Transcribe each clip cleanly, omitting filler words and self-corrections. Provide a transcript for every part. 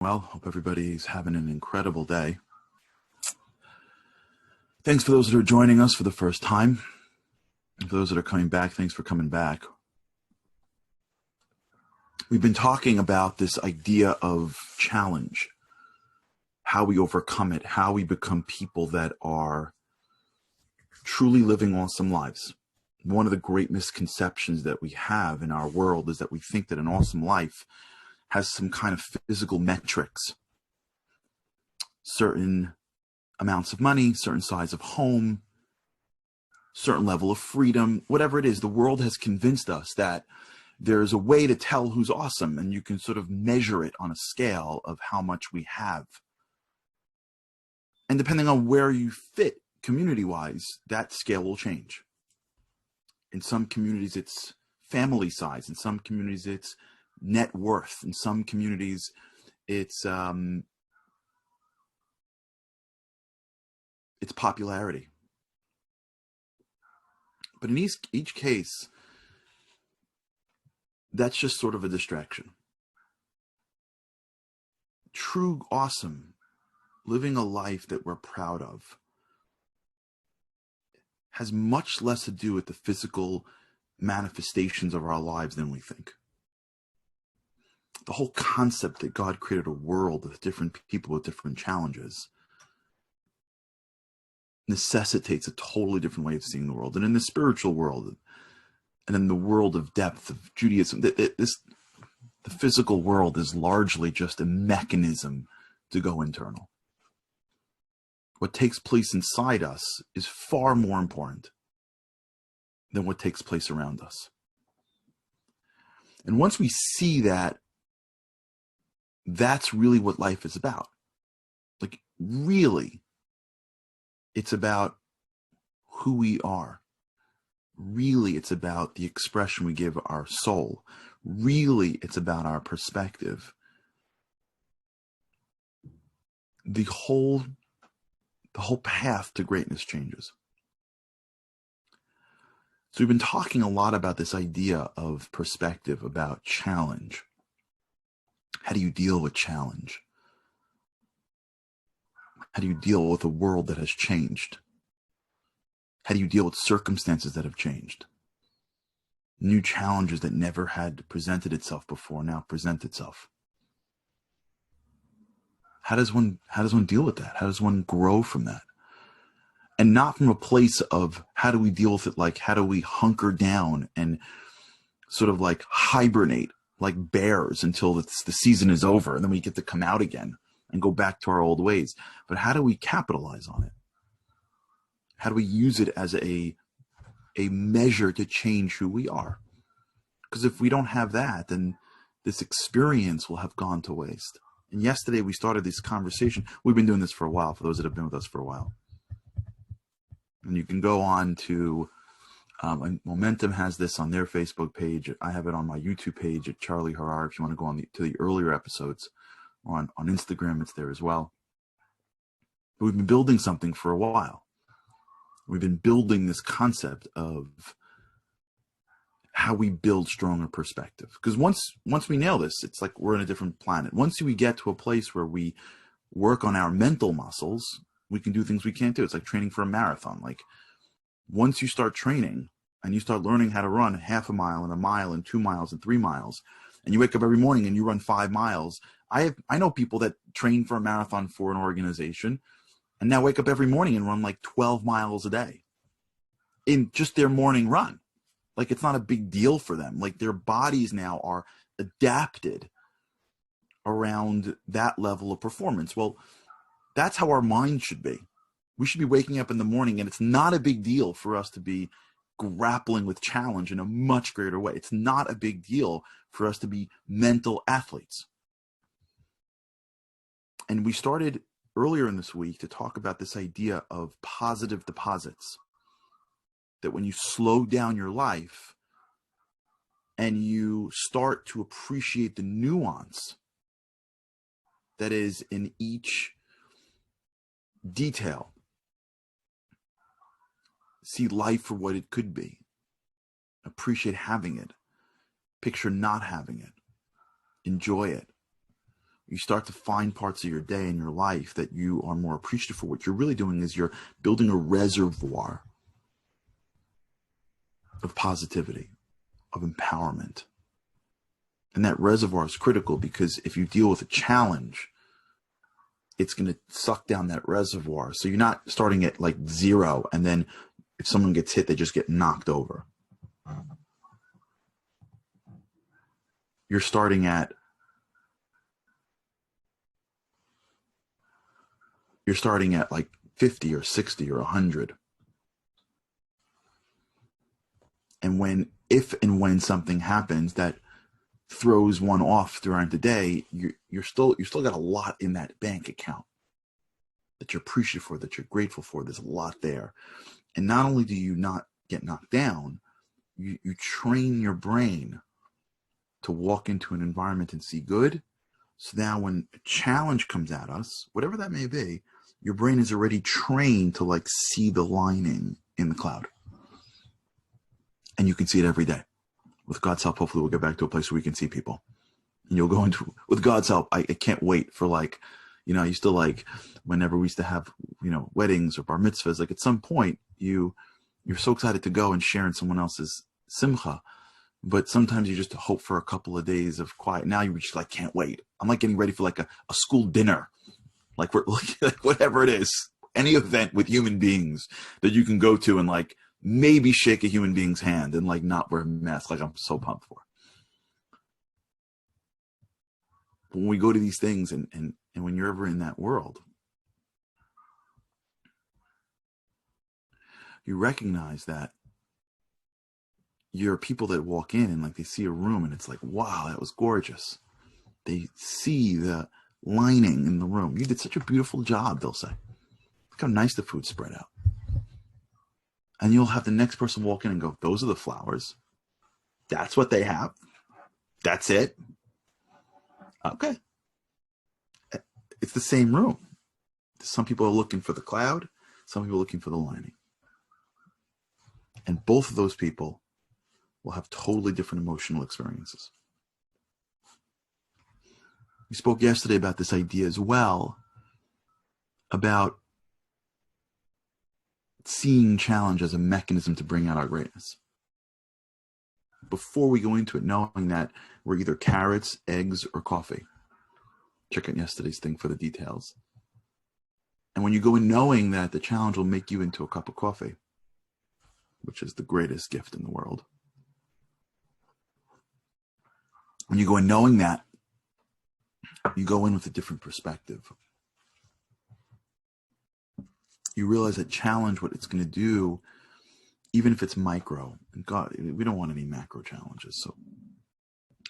Well, hope everybody's having an incredible day. Thanks for those that are joining us for the first time. And for those that are coming back, thanks for coming back. We've been talking about this idea of challenge, how we overcome it, how we become people that are truly living awesome lives. One of the great misconceptions that we have in our world is that we think that an awesome life has some kind of physical metrics. Certain amounts of money, certain size of home, certain level of freedom, whatever it is. The world has convinced us that there's a way to tell who's awesome, and you can sort of measure it on a scale of how much we have. And depending on where you fit community-wise, that scale will change. In some communities, it's family size. In some communities, it's net worth. In some communities, it's popularity. But in each case, that's just sort of a distraction. True awesome, living a life that we're proud of, has much less to do with the physical manifestations of our lives than we think. The whole concept that God created a world with different people with different challenges necessitates a totally different way of seeing the world. And in the spiritual world, and in the world of depth of Judaism, the physical world is largely just a mechanism to go internal. What takes place inside us is far more important than what takes place around us. And once we see that, that's really what life is about. Like, really, it's about who we are. Really, it's about the expression we give our soul. Really, it's about our perspective. The whole path to greatness changes. So we've been talking a lot about this idea of perspective, about challenge. How do you deal with challenge? How do you deal with a world that has changed? How do you deal with circumstances that have changed? New challenges that never had presented itself before now present itself. How does one deal with that? How does one grow from that? And not from a place of how do we deal with it, like how do we hunker down and sort of like hibernate like bears until the season is over, and then we get to come out again and go back to our old ways. But how do we capitalize on it? How do we use it as a measure to change who we are? Because if we don't have that, then this experience will have gone to waste. And yesterday we started this conversation. We've been doing this for a while, for those that have been with us for a while. And you can go on to, Momentum has this on their Facebook page. I have it on my YouTube page at Charlie Harar. If you want to go on to the earlier episodes, or on Instagram, it's there as well. But we've been building something for a while. We've been building this concept of how we build stronger perspective. Because once we nail this, it's like we're in a different planet. Once we get to a place where we work on our mental muscles, we can do things we can't do. It's like training for a marathon. Like, once you start training and you start learning how to run half a mile and a mile and 2 miles and 3 miles, and you wake up every morning and you run 5 miles. I know people that train for a marathon for an organization and now wake up every morning and run like 12 miles a day in just their morning run. Like, it's not a big deal for them. Like, their bodies now are adapted around that level of performance. Well, that's how our mind should be. We should be waking up in the morning, and it's not a big deal for us to be grappling with challenge in a much greater way. It's not a big deal for us to be mental athletes. And we started earlier in this week to talk about this idea of positive deposits. That when you slow down your life and you start to appreciate the nuance that is in each detail, see life for what it could be, appreciate having it, picture not having it, enjoy it. you start to find parts of your day and your life that you are more appreciative for. What you're really doing is you're building a reservoir of positivity, of empowerment. And that reservoir is critical because if you deal with a challenge, it's going to suck down that reservoir. So you're not starting at like 0, and then if someone gets hit, they just get knocked over. You're starting at like 50 or 60 or 100. And if and when something happens that throws one off throughout the day, you're still got a lot in that bank account that you're appreciative for, that you're grateful for. There's a lot there. And not only do you not get knocked down, you train your brain to walk into an environment and see good. So now when a challenge comes at us, whatever that may be, your brain is already trained to like see the lining in the cloud. And you can see it every day. With God's help, hopefully we'll get back to a place where we can see people. And you'll go into, with God's help, I can't wait for like, I used to like, whenever we used to have, weddings or bar mitzvahs, like at some point you're so excited to go and share in someone else's simcha. But sometimes you just hope for a couple of days of quiet. Now you just like, can't wait. I'm like getting ready for like a school dinner. Like we're like whatever it is, any event with human beings that you can go to and like maybe shake a human being's hand and like not wear a mask. Like I'm so pumped for. But when we go to these things and when you're ever in that world, you recognize that you're people that walk in and like they see a room and it's like, wow, that was gorgeous. They see the lining in the room. You did such a beautiful job, they'll say. Look how nice the food's spread out. And you'll have the next person walk in and go, those are the flowers. That's what they have. That's it. Okay. It's the same room. Some people are looking for the cloud. Some people are looking for the lining. And both of those people will have totally different emotional experiences. We spoke yesterday about this idea as well, about seeing challenge as a mechanism to bring out our greatness. Before we go into it, knowing that we're either carrots, eggs, or coffee. Check out yesterday's thing for the details. And when you go in knowing that the challenge will make you into a cup of coffee, which is the greatest gift in the world. When you go in knowing that, you go in with a different perspective. You realize that challenge, what it's going to do, even if it's micro, and God, we don't want any macro challenges, so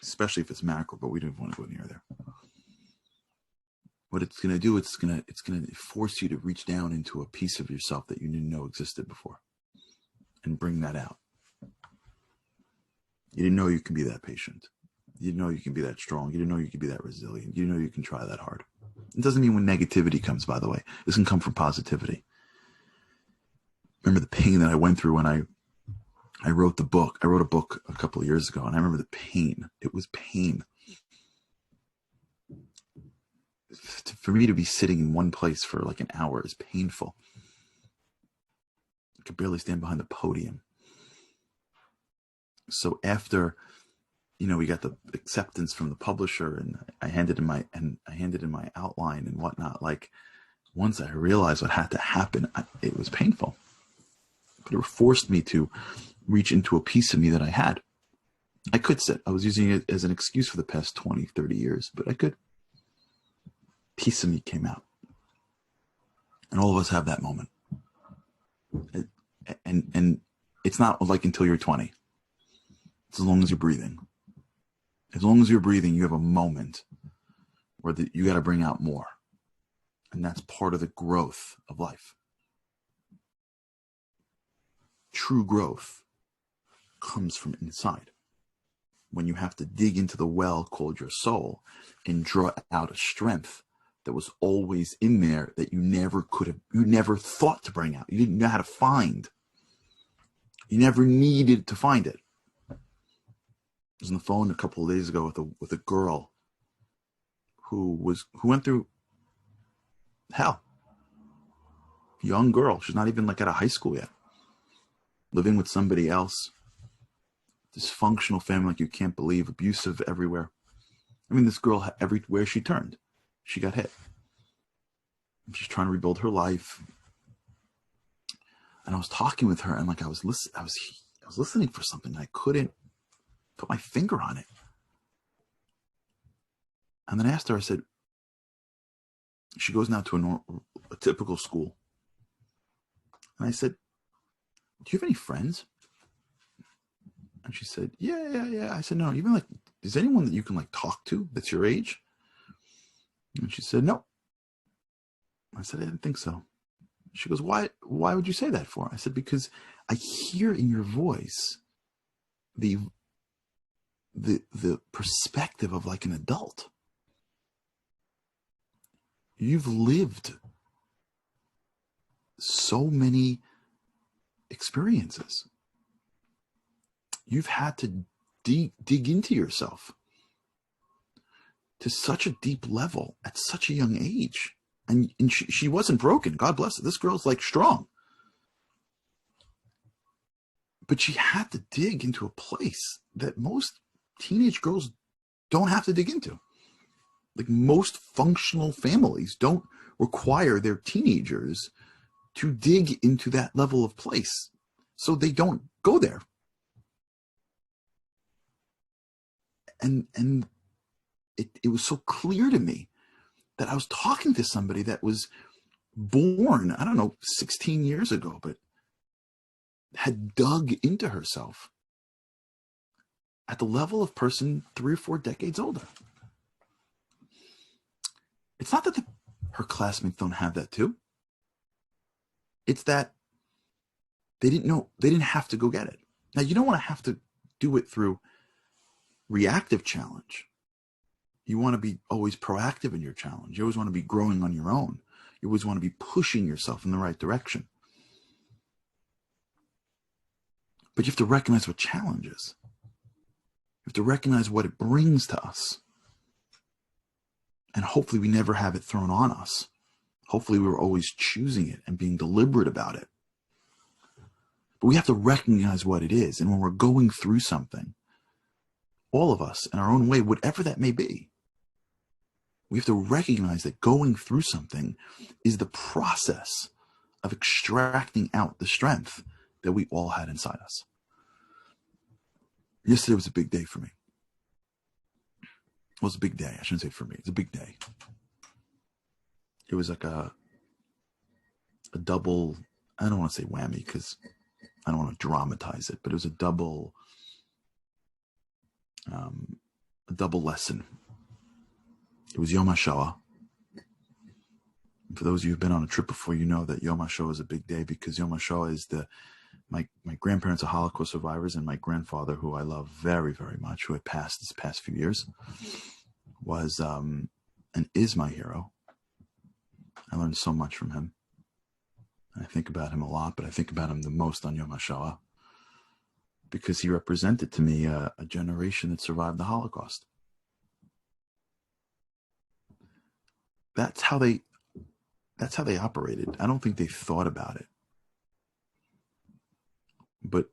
especially if it's macro, but we don't want to go near there. What it's going to do, it's going to force you to reach down into a piece of yourself that you didn't know existed before and bring that out. You didn't know you can be that patient. You didn't know you can be that strong. You didn't know you could be that resilient. You didn't know you can try that hard. It doesn't mean when negativity comes, by the way. This can come from positivity. Remember the pain that I went through when I wrote the book. I wrote a book a couple of years ago, and I remember the pain. It was pain. For me to be sitting in one place for like an hour is painful. I could barely stand behind the podium. So after, we got the acceptance from the publisher, and I handed in my outline and whatnot. Like once I realized what had to happen, it was painful. But it forced me to reach into a piece of me that I had. I could sit. I was using it as an excuse for the past 20, 30 years, but I could. Piece of me came out. And all of us have that moment. And it's not like until you're 20. It's as long as you're breathing. As long as you're breathing, you have a moment where you got to bring out more. And that's part of the growth of life. True growth comes from inside. When you have to dig into the well called your soul and draw out a strength that was always in there that you never thought to bring out. You didn't know how to find. You never needed to find it. I was on the phone a couple of days ago with a girl who went through hell. Young girl. She's not even like out of high school yet. Living with somebody else. Dysfunctional family like you can't believe. Abusive everywhere. I mean, this girl, everywhere she turned, she got hit. She's trying to rebuild her life. And I was talking with her, and like I was listening for something. I couldn't put my finger on it. And then I asked her, I said, she goes now to a typical school. And I said, do you have any friends? And she said, yeah. I said, no, even like, is anyone that you can like talk to that's your age? And she said, no. I said, I didn't think so. She goes, why would you say that for? I said, because I hear in your voice the perspective of like an adult. You've lived so many experiences. You've had to dig into yourself to such a deep level at such a young age. And she wasn't broken. God bless her. This girl's like strong. But she had to dig into a place that most teenage girls don't have to dig into. Like most functional families don't require their teenagers to dig into that level of place. So they don't go there. And it was so clear to me that I was talking to somebody that was born, I don't know, 16 years ago, but had dug into herself at the level of person 3 or 4 decades older. It's not that her classmates don't have that too. It's that they didn't have to go get it. Now, you don't want to have to do it through reactive challenge. You want to be always proactive in your challenge. You always want to be growing on your own. You always want to be pushing yourself in the right direction. But you have to recognize what challenge is. You have to recognize what it brings to us. And hopefully we never have it thrown on us. Hopefully we're always choosing it and being deliberate about it. But we have to recognize what it is. And when we're going through something, all of us in our own way, whatever that may be, we have to recognize that going through something is the process of extracting out the strength that we all had inside us. Yesterday was a big day for me. It was a big day. I shouldn't say for me. It's a big day. It was like a double, I don't want to say whammy because I don't want to dramatize it, but it was a double lesson. It was Yom HaShoah. For those of you who've been on a trip before, you know that Yom HaShoah is a big day because Yom HaShoah is my grandparents are Holocaust survivors, and my grandfather, who I love very, very much, who had passed this past few years, was and is my hero. I learned so much from him. I think about him a lot, but I think about him the most on Yom HaShoah because he represented to me a generation that survived the Holocaust. That's how they operated. I don't think they thought about it. But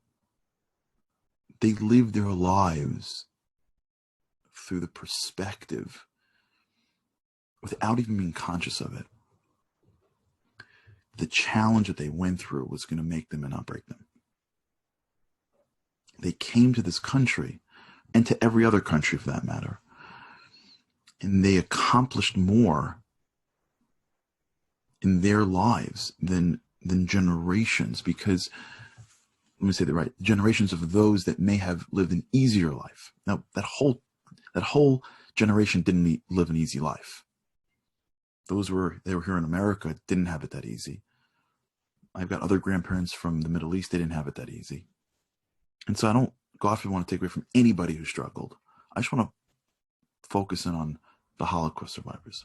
they lived their lives through the perspective without even being conscious of it. The challenge that they went through was going to make them and not break them. They came to this country, and to every other country for that matter, and they accomplished more in their lives than generations, because let me say that right, generations of those that may have lived an easier life. Now that whole generation didn't live an easy life. They were here in America, didn't have it that easy. I've got other grandparents from the Middle East, they didn't have it that easy. And so I don't, God forbid, want to take away from anybody who struggled. I just want to focus in on the Holocaust survivors,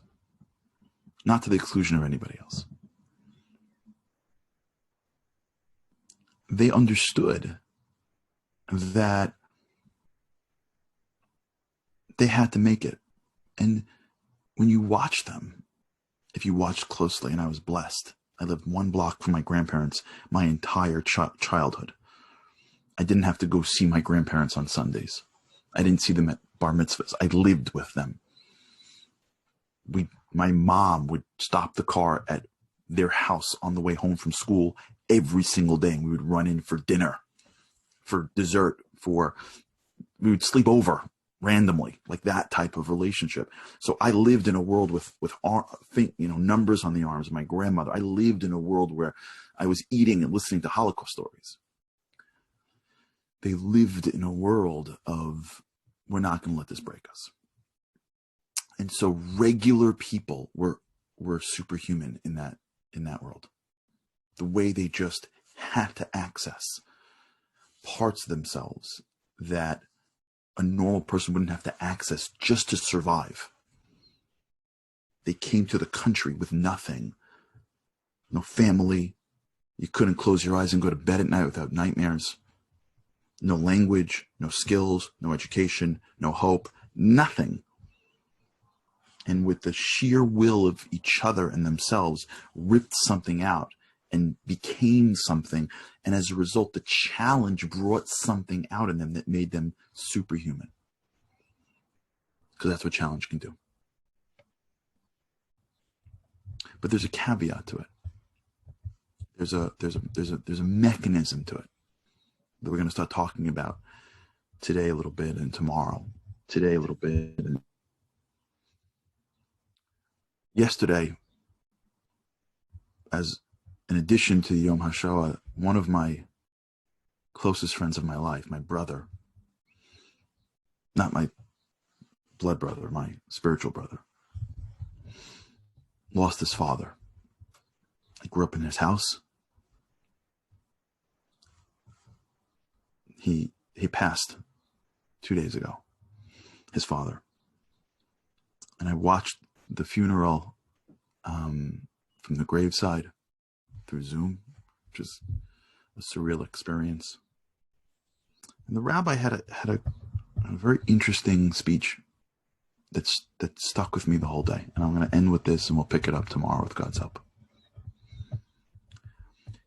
not to the exclusion of anybody else. They understood that they had to make it. And when you watch them, if you watched closely, and I was blessed, I lived 1 block from my grandparents my entire childhood. I didn't have to go see my grandparents on Sundays. I didn't see them at bar mitzvahs. I lived with them. My mom would stop the car at their house on the way home from school every single day, and we would run in for dinner, for dessert, we would sleep over randomly, like that type of relationship. So I lived in a world with numbers on the arms of my grandmother. I lived in a world where I was eating and listening to Holocaust stories. They lived in a world of, we're not going to let this break us. And so regular people were superhuman in that world. The way they just had to access parts of themselves that a normal person wouldn't have to access just to survive. They came to the country with nothing. No family. You couldn't close your eyes and go to bed at night without nightmares. No language, no skills, no education, no hope, nothing. And with the sheer will of each other and themselves, ripped something out and became something. And as a result, the challenge brought something out in them that made them superhuman. Because that's what challenge can do. But there's a caveat to it. There's a mechanism to it that we're going to start talking about today a little bit and tomorrow. Today a little bit. And yesterday, as in addition to Yom HaShoah, one of my closest friends of my life, my brother, not my blood brother, my spiritual brother, lost his father. I grew up in his house. He passed 2 days ago, his father. And I watched the funeral from the graveside through Zoom, which is a surreal experience. And the rabbi had a very interesting speech that stuck with me the whole day. And I'm going to end with this, and we'll pick it up tomorrow with God's help.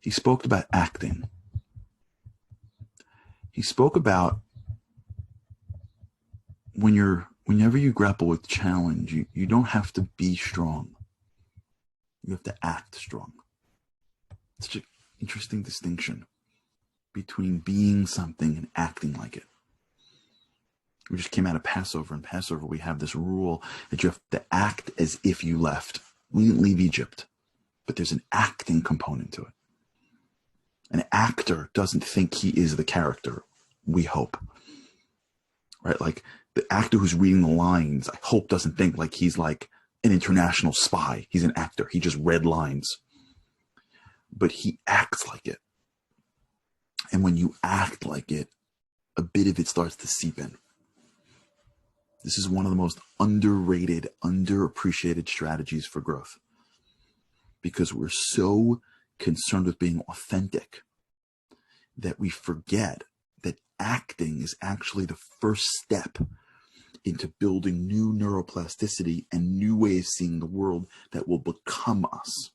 He spoke about acting. He spoke about whenever you grapple with challenge, you don't have to be strong. You have to act strong. Such an interesting distinction between being something and acting like it. We just came out of Passover. In Passover, we have this rule that you have to act as if you left. We didn't leave Egypt, but there's an acting component to it. An actor doesn't think he is the character, we hope. Right? Like the actor who's reading the lines, I hope doesn't think like he's like an international spy. He's an actor. He just read lines. But he acts like it. And when you act like it, a bit of it starts to seep in. This is one of the most underrated, underappreciated strategies for growth. Because we're so concerned with being authentic that we forget that acting is actually the first step into building new neuroplasticity and new ways of seeing the world that will become us.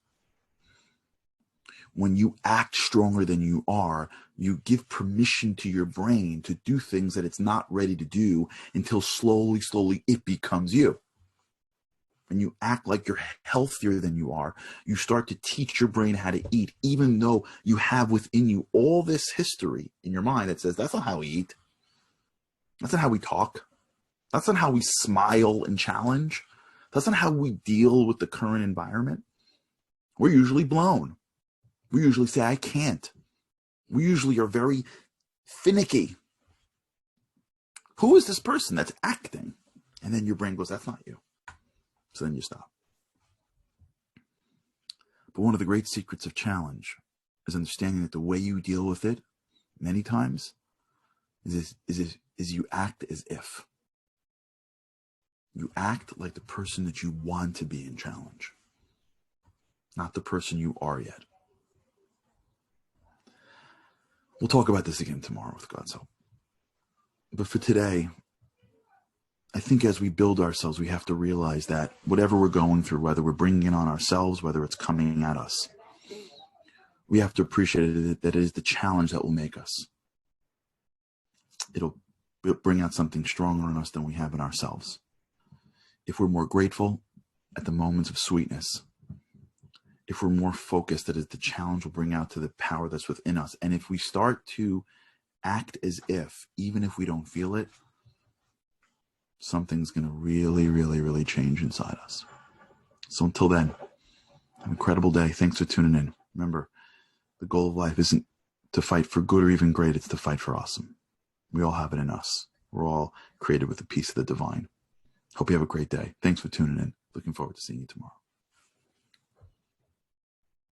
When you act stronger than you are, you give permission to your brain to do things that it's not ready to do until slowly it becomes you. When you act like you're healthier than you are, you start to teach your brain how to eat, even though you have within you all this history in your mind that says, that's not how we eat. That's not how we talk. That's not how we smile and challenge. That's not how we deal with the current environment. We're usually blown. We usually say, I can't. We usually are very finicky. Who is this person that's acting? And then your brain goes, that's not you. So then you stop. But one of the great secrets of challenge is understanding that the way you deal with it many times is you act as if. You act like the person that you want to be in challenge, not the person you are yet. We'll talk about this again tomorrow with God's help. But for today, I think as we build ourselves, we have to realize that whatever we're going through, whether we're bringing it on ourselves, whether it's coming at us, we have to appreciate it, that it is the challenge that will make us. It'll bring out something stronger in us than we have in ourselves. If we're more grateful at the moments of sweetness, if we're more focused, that is the challenge will bring out to the power that's within us. And if we start to act as if, even if we don't feel it, something's going to really, really, really change inside us. So until then, have an incredible day. Thanks for tuning in. Remember, the goal of life isn't to fight for good or even great. It's to fight for awesome. We all have it in us. We're all created with a piece of the divine. Hope you have a great day. Thanks for tuning in. Looking forward to seeing you tomorrow.